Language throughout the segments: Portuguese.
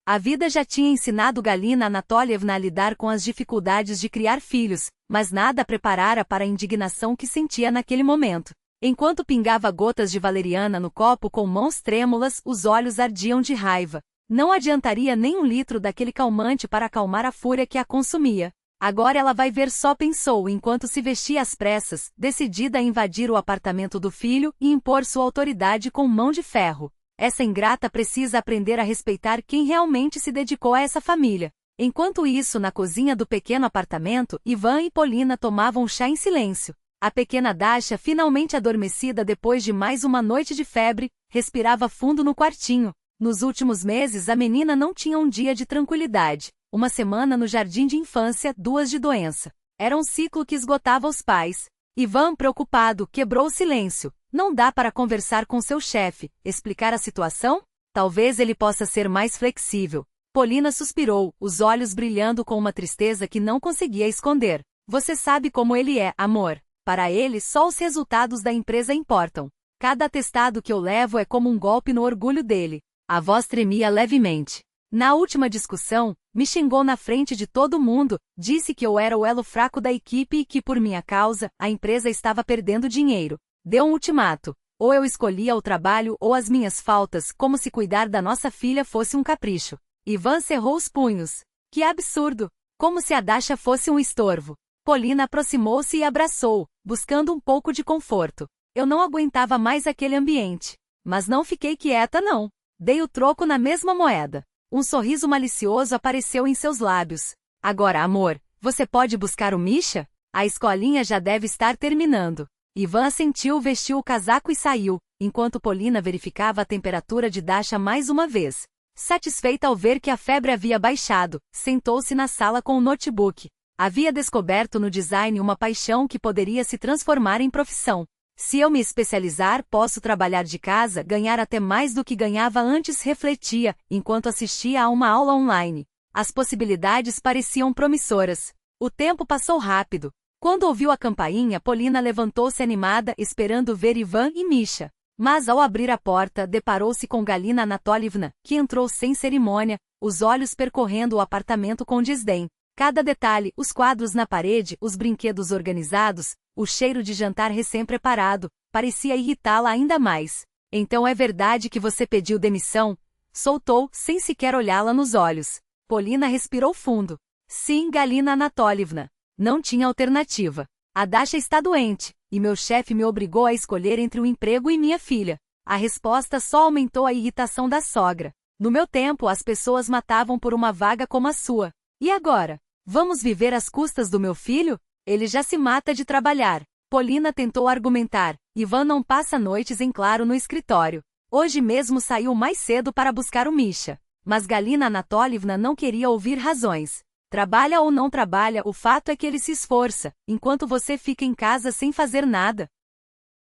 A vida já tinha ensinado Galina Anatolievna a lidar com as dificuldades de criar filhos, mas nada a preparara para a indignação que sentia naquele momento. Enquanto pingava gotas de valeriana no copo com mãos trêmulas, os olhos ardiam de raiva. Não adiantaria nem um litro daquele calmante para acalmar a fúria que a consumia. Agora ela vai ver, só pensou enquanto se vestia às pressas, decidida a invadir o apartamento do filho e impor sua autoridade com mão de ferro. Essa ingrata precisa aprender a respeitar quem realmente se dedicou a essa família. Enquanto isso, na cozinha do pequeno apartamento, Ivan e Polina tomavam chá em silêncio. A pequena Dasha, finalmente adormecida depois de mais uma noite de febre, respirava fundo no quartinho. Nos últimos meses a menina não tinha um dia de tranquilidade. Uma semana no jardim de infância, 2 de doença. Era um ciclo que esgotava os pais. Ivan, preocupado, quebrou o silêncio. Não dá para conversar com seu chefe, explicar a situação? Talvez ele possa ser mais flexível. Polina suspirou, os olhos brilhando com uma tristeza que não conseguia esconder. Você sabe como ele é, amor. Para ele, só os resultados da empresa importam. Cada atestado que eu levo é como um golpe no orgulho dele. A voz tremia levemente. Na última discussão, me xingou na frente de todo mundo, disse que eu era o elo fraco da equipe e que, por minha causa, a empresa estava perdendo dinheiro. Deu um ultimato. Ou eu escolhia o trabalho ou as minhas faltas, como se cuidar da nossa filha fosse um capricho. Ivan cerrou os punhos. Que absurdo! Como se a Dasha fosse um estorvo. Polina aproximou-se e abraçou, buscando um pouco de conforto. Eu não aguentava mais aquele ambiente. Mas não fiquei quieta não. Dei o troco na mesma moeda. Um sorriso malicioso apareceu em seus lábios. Agora, amor, você pode buscar o Misha? A escolinha já deve estar terminando. Ivan assentiu, vestiu o casaco e saiu, enquanto Polina verificava a temperatura de Dasha mais uma vez. Satisfeita ao ver que a febre havia baixado, sentou-se na sala com o notebook. Havia descoberto no design uma paixão que poderia se transformar em profissão. Se eu me especializar, posso trabalhar de casa, ganhar até mais do que ganhava antes, refletia, enquanto assistia a uma aula online. As possibilidades pareciam promissoras. O tempo passou rápido. Quando ouviu a campainha, Polina levantou-se animada, esperando ver Ivan e Misha. Mas ao abrir a porta, deparou-se com Galina Anatolievna, que entrou sem cerimônia, os olhos percorrendo o apartamento com desdém. Cada detalhe, os quadros na parede, os brinquedos organizados, o cheiro de jantar recém-preparado, parecia irritá-la ainda mais. Então é verdade que você pediu demissão? Soltou, sem sequer olhá-la nos olhos. Polina respirou fundo. Sim, Galina Anatolievna. Não tinha alternativa. A Dasha está doente, e meu chefe me obrigou a escolher entre o emprego e minha filha. A resposta só aumentou a irritação da sogra. No meu tempo, as pessoas matavam por uma vaga como a sua. E agora? Vamos viver às custas do meu filho? Ele já se mata de trabalhar. Polina tentou argumentar. Ivan não passa noites em claro no escritório. Hoje mesmo saiu mais cedo para buscar o Misha. Mas Galina Anatolievna não queria ouvir razões. Trabalha ou não trabalha, o fato é que ele se esforça, enquanto você fica em casa sem fazer nada.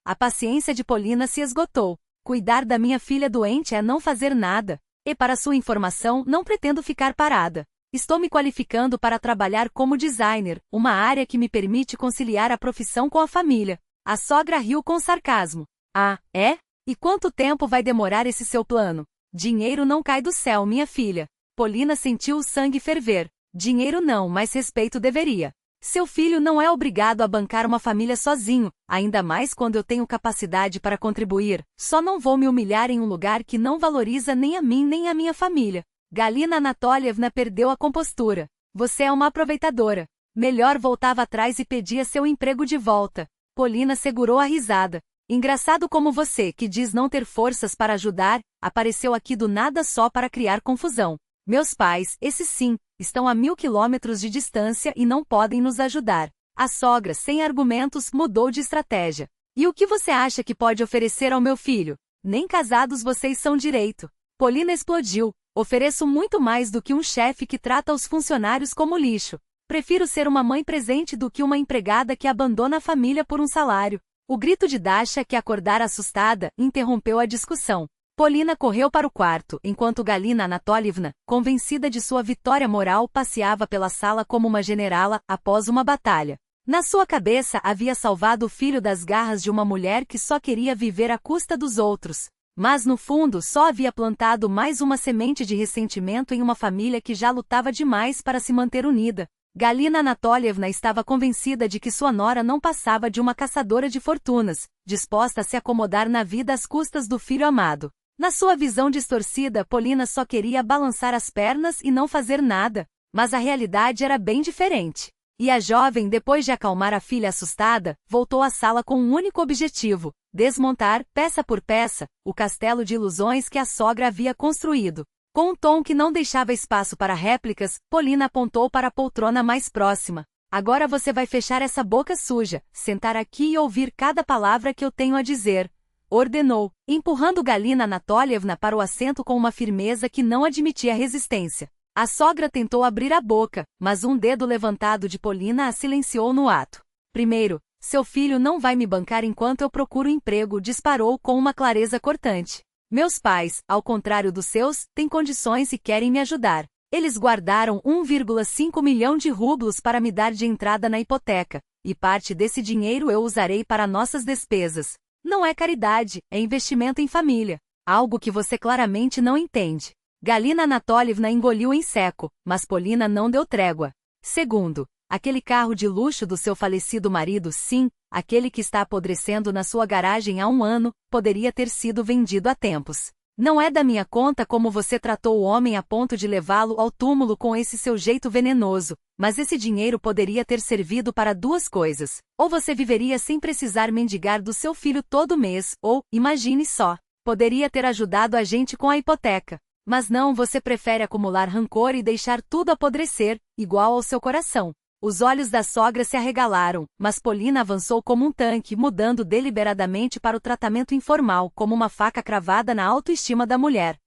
A paciência de Polina se esgotou. Cuidar da minha filha doente é não fazer nada. E para sua informação, não pretendo ficar parada. Estou me qualificando para trabalhar como designer, uma área que me permite conciliar a profissão com a família. A sogra riu com sarcasmo. Ah, é? E quanto tempo vai demorar esse seu plano? Dinheiro não cai do céu, minha filha. Polina sentiu o sangue ferver. Dinheiro não, mas respeito deveria. Seu filho não é obrigado a bancar uma família sozinho, ainda mais quando eu tenho capacidade para contribuir. Só não vou me humilhar em um lugar que não valoriza nem a mim nem a minha família. Galina Anatolievna perdeu a compostura. Você é uma aproveitadora. Melhor voltava atrás e pedia seu emprego de volta. Polina segurou a risada. Engraçado como você, que diz não ter forças para ajudar, apareceu aqui do nada só para criar confusão. Meus pais, esses sim, estão a 1000 quilômetros de distância e não podem nos ajudar. A sogra, sem argumentos, mudou de estratégia. E o que você acha que pode oferecer ao meu filho? Nem casados vocês são direito. Polina explodiu. Ofereço muito mais do que um chefe que trata os funcionários como lixo. Prefiro ser uma mãe presente do que uma empregada que abandona a família por um salário. O grito de Dasha, que acordara assustada, interrompeu a discussão. Polina correu para o quarto, enquanto Galina Anatolievna, convencida de sua vitória moral, passeava pela sala como uma generala após uma batalha. Na sua cabeça havia salvado o filho das garras de uma mulher que só queria viver à custa dos outros. Mas no fundo só havia plantado mais uma semente de ressentimento em uma família que já lutava demais para se manter unida. Galina Anatolievna estava convencida de que sua nora não passava de uma caçadora de fortunas, disposta a se acomodar na vida às custas do filho amado. Na sua visão distorcida, Polina só queria balançar as pernas e não fazer nada. Mas a realidade era bem diferente. E a jovem, depois de acalmar a filha assustada, voltou à sala com um único objetivo: desmontar, peça por peça, o castelo de ilusões que a sogra havia construído. Com um tom que não deixava espaço para réplicas, Polina apontou para a poltrona mais próxima. Agora você vai fechar essa boca suja, sentar aqui e ouvir cada palavra que eu tenho a dizer, ordenou, empurrando Galina Anatolievna para o assento com uma firmeza que não admitia resistência. A sogra tentou abrir a boca, mas um dedo levantado de Polina a silenciou no ato. Primeiro, seu filho não vai me bancar enquanto eu procuro emprego, disparou com uma clareza cortante. Meus pais, ao contrário dos seus, têm condições e querem me ajudar. Eles guardaram 1,5 milhão de rublos para me dar de entrada na hipoteca, e parte desse dinheiro eu usarei para nossas despesas. Não é caridade, é investimento em família. Algo que você claramente não entende. Galina Anatolievna engoliu em seco, mas Polina não deu trégua. Segundo, aquele carro de luxo do seu falecido marido, sim, aquele que está apodrecendo na sua garagem há 1 ano, poderia ter sido vendido há tempos. Não é da minha conta como você tratou o homem a ponto de levá-lo ao túmulo com esse seu jeito venenoso, mas esse dinheiro poderia ter servido para 2 coisas. Ou você viveria sem precisar mendigar do seu filho todo mês, ou, imagine só, poderia ter ajudado a gente com a hipoteca. Mas não, você prefere acumular rancor e deixar tudo apodrecer, igual ao seu coração. Os olhos da sogra se arregalaram, mas Polina avançou como um tanque, mudando deliberadamente para o tratamento informal, como uma faca cravada na autoestima da mulher.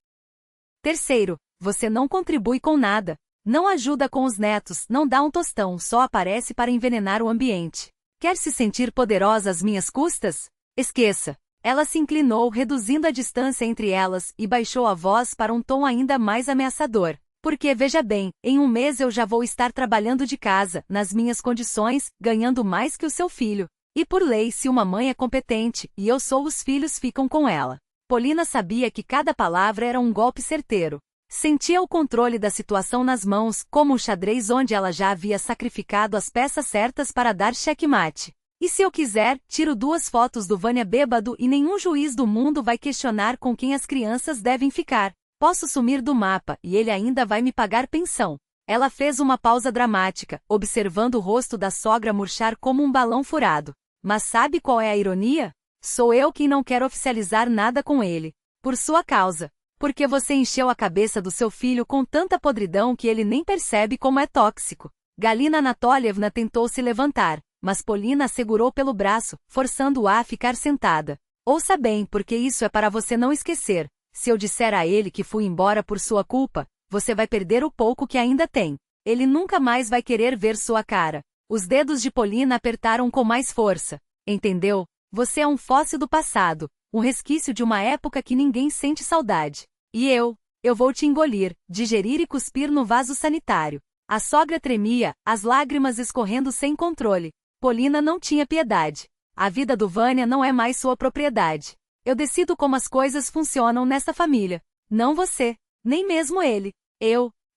Terceiro, você não contribui com nada. Não ajuda com os netos, não dá um tostão, só aparece para envenenar o ambiente. Quer se sentir poderosa às minhas custas? Esqueça. Ela se inclinou, reduzindo a distância entre elas, e baixou a voz para um tom ainda mais ameaçador. Porque, veja bem, em 1 mês eu já vou estar trabalhando de casa, nas minhas condições, ganhando mais que o seu filho. E por lei, se uma mãe é competente, e eu sou, os filhos ficam com ela. Polina sabia que cada palavra era um golpe certeiro. Sentia o controle da situação nas mãos, como um xadrez onde ela já havia sacrificado as peças certas para dar checkmate. E se eu quiser, tiro 2 fotos do Vânia bêbado e nenhum juiz do mundo vai questionar com quem as crianças devem ficar. Posso sumir do mapa, e ele ainda vai me pagar pensão. Ela fez uma pausa dramática, observando o rosto da sogra murchar como um balão furado. Mas sabe qual é a ironia? Sou eu quem não quer oficializar nada com ele. Por sua causa. Porque você encheu a cabeça do seu filho com tanta podridão que ele nem percebe como é tóxico. Galina Anatolievna tentou se levantar, mas Polina a segurou pelo braço, forçando-a a ficar sentada. Ouça bem, porque isso é para você não esquecer. Se eu disser a ele que fui embora por sua culpa, você vai perder o pouco que ainda tem. Ele nunca mais vai querer ver sua cara. Os dedos de Polina apertaram com mais força. Entendeu? Você é um fóssil do passado, um resquício de uma época que ninguém sente saudade. E eu vou te engolir, digerir e cuspir no vaso sanitário. A sogra tremia, as lágrimas escorrendo sem controle. Polina não tinha piedade. A vida do Vânia não é mais sua propriedade. Eu decido como as coisas funcionam nesta família. Não você, nem mesmo ele.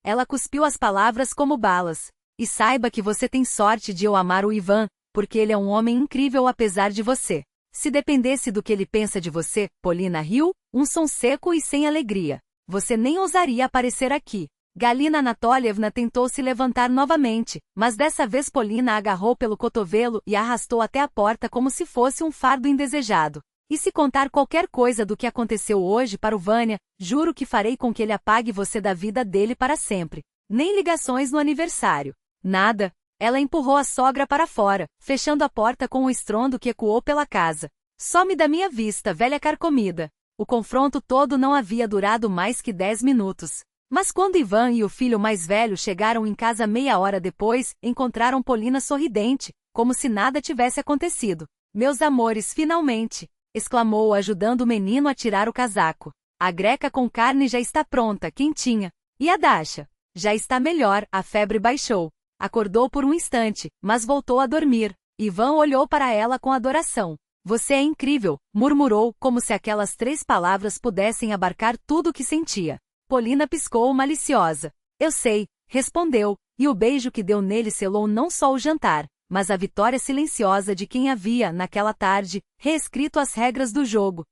Ela cuspiu as palavras como balas. E saiba que você tem sorte de eu amar o Ivan, porque ele é um homem incrível apesar de você. Se dependesse do que ele pensa de você, Polina riu, um som seco e sem alegria. Você nem ousaria aparecer aqui. Galina Anatolievna tentou se levantar novamente, mas dessa vez Polina a agarrou pelo cotovelo e a arrastou até a porta como se fosse um fardo indesejado. E se contar qualquer coisa do que aconteceu hoje para o Vânia, juro que farei com que ele apague você da vida dele para sempre. Nem ligações no aniversário. Nada. Ela empurrou a sogra para fora, fechando a porta com um estrondo que ecoou pela casa. Some da minha vista, velha carcomida. O confronto todo não havia durado mais que 10 minutos. Mas quando Ivan e o filho mais velho chegaram em casa meia hora depois, encontraram Polina sorridente, como se nada tivesse acontecido. Meus amores, finalmente! Exclamou, ajudando o menino a tirar o casaco. A greca com carne já está pronta, quentinha. E a Dasha? Já está melhor, a febre baixou. Acordou por um instante, mas voltou a dormir. Ivan olhou para ela com adoração. Você é incrível, murmurou, como se aquelas 3 palavras pudessem abarcar tudo o que sentia. Polina piscou maliciosa. Eu sei, respondeu, e o beijo que deu nele selou não só o jantar, mas a vitória silenciosa de quem havia, naquela tarde, reescrito as regras do jogo.